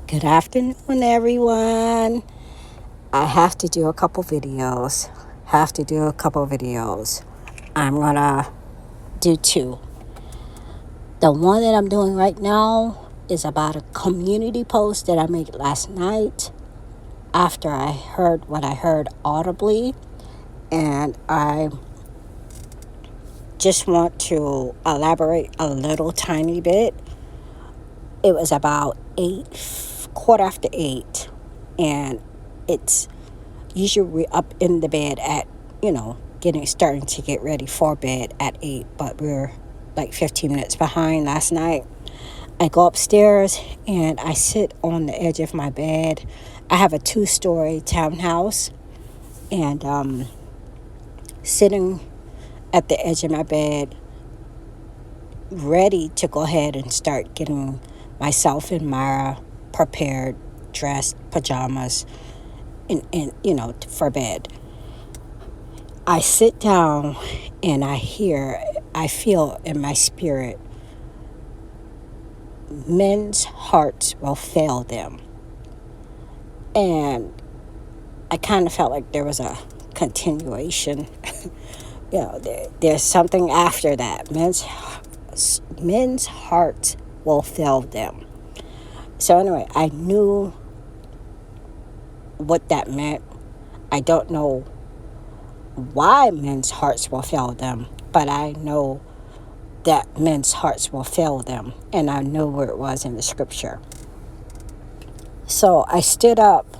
Good afternoon, everyone. I have to do a couple videos. I'm gonna do two. The one that I'm doing right now is about a community post that I made last night after I heard what I heard audibly, and I just want to elaborate a little tiny bit. It was about 8, 8:15, and it's usually we're up in the bed at, starting to get ready for bed at 8, but we're like 15 minutes behind last night. I go upstairs and I sit on the edge of my bed. I have a 2-story townhouse, and sitting at the edge of my bed, ready to go ahead and start getting myself and Myra prepared, dressed, pajamas, and for bed. I sit down and I feel in my spirit, men's hearts will fail them. And I kind of felt like there was a continuation. There's something after that. Men's hearts will fail them. So anyway, I knew what that meant. I don't know why men's hearts will fail them, but I know that men's hearts will fail them, and I knew where it was in the scripture. So I stood up,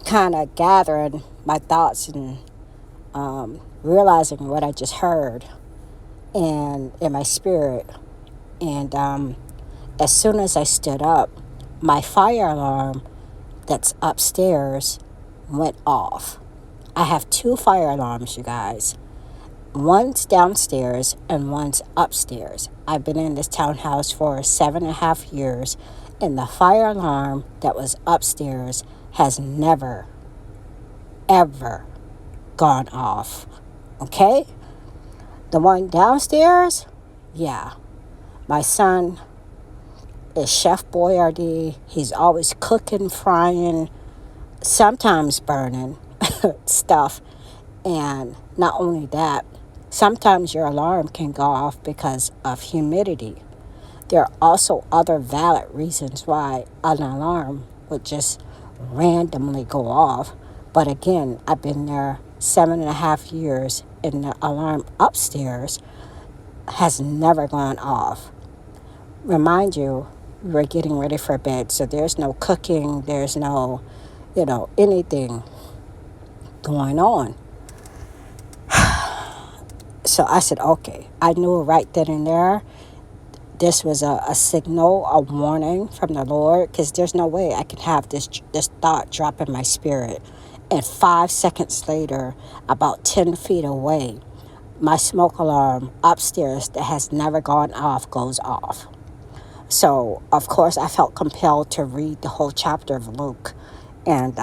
kind of gathering my thoughts and realizing what I just heard and in my spirit. And as soon as I stood up, my fire alarm that's upstairs went off. I have 2 fire alarms, you guys. One's downstairs and one's upstairs. I've been in this townhouse for 7.5 years, and the fire alarm that was upstairs has never, ever gone off. Okay? The one downstairs, yeah. My son is Chef Boyardee. He's always cooking, frying, sometimes burning stuff. And not only that, sometimes your alarm can go off because of humidity. There are also other valid reasons why an alarm would just randomly go off. But again, I've been there 7.5 years, and the alarm upstairs has never gone off. Remind you, we're getting ready for bed, so there's no cooking, there's no, anything going on. So I said, okay. I knew right then and there this was a signal, a warning from the Lord, because there's no way I can have this thought drop in my spirit. And 5 seconds later, about 10 feet away, my smoke alarm upstairs that has never gone off goes off. So, of course, I felt compelled to read the whole chapter of Luke. And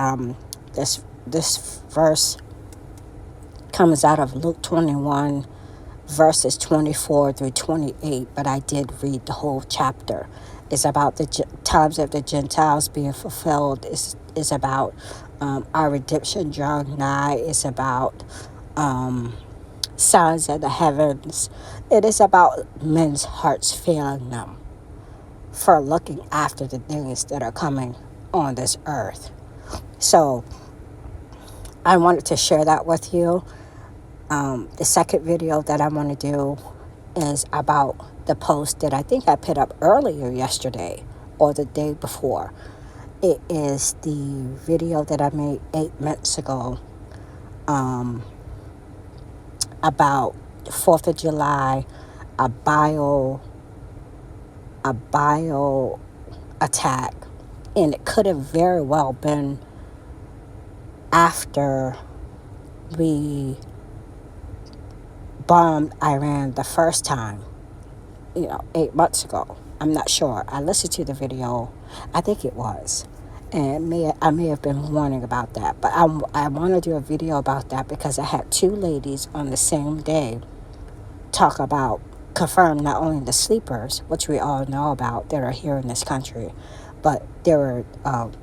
this verse comes out of Luke 21, verses 24 through 28, but I did read the whole chapter. It's about the times of the Gentiles being fulfilled. It's about our redemption drawing nigh. It's about signs of the heavens. It is about men's hearts failing them for looking after the things that are coming on this earth. So I wanted to share that with you. The second video that I want to do is about the post that I think I put up earlier yesterday or the day before. It is the video that I made 8 months ago about the 4th of July, a bio attack, and it could have very well been after we bombed Iran the first time, 8 months ago. I'm not sure. I listened to the video. I think it was. And I may have been warning about that. But I want to do a video about that because I had 2 ladies on the same day confirm not only the sleepers, which we all know about that are here in this country, But there were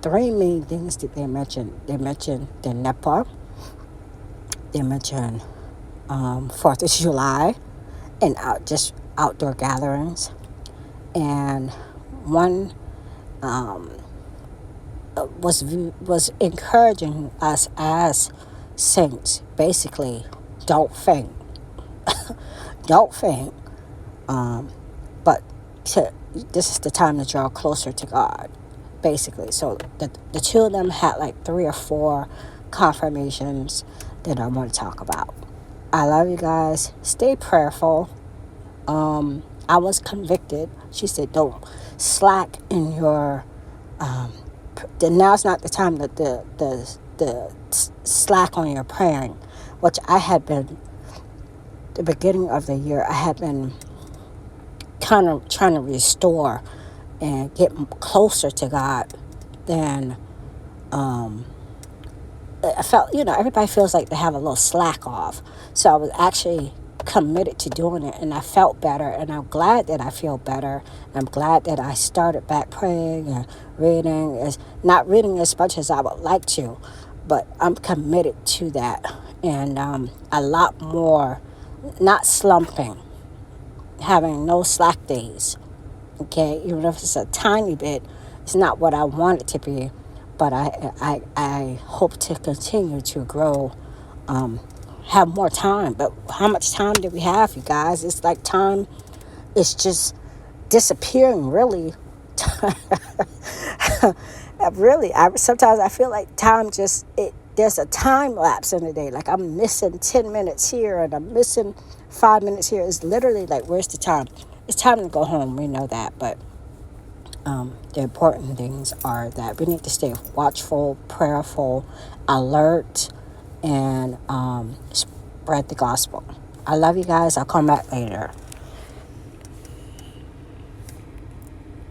three main things that they mentioned. They mentioned the NEPA. They mentioned 4th of July and just outdoor gatherings. And one um, was encouraging us as saints, basically, don't faint, don't faint. Um, but this is the time to draw closer to God, basically. So the two of them had like 3 or 4 confirmations that I want to talk about. I love you guys. Stay prayerful. I was convicted. She said, don't slack in your. Now's not the time that the slack on your praying, which I had been. The beginning of the year, I had been kind of trying to restore and get closer to God than I felt, everybody feels like they have a little slack off. So I was actually committed to doing it, and I felt better, and I'm glad that I feel better. I'm glad that I started back praying and reading, not reading as much as I would like to, but I'm committed to that. And a lot more, not slumping, having no slack days. Okay, even if it's a tiny bit, it's not what I want it to be, but I hope to continue to grow, have more time. But how much time do we have, you guys? It's like time is just disappearing, really. Really, sometimes I feel like time there's a time lapse in the day. Like I'm missing 10 minutes here and I'm missing 5 minutes here. It's literally like, where's the time? It's time to go home. We know that, but the important things are that we need to stay watchful, prayerful, alert, and spread the gospel. I love you guys. I'll come back later.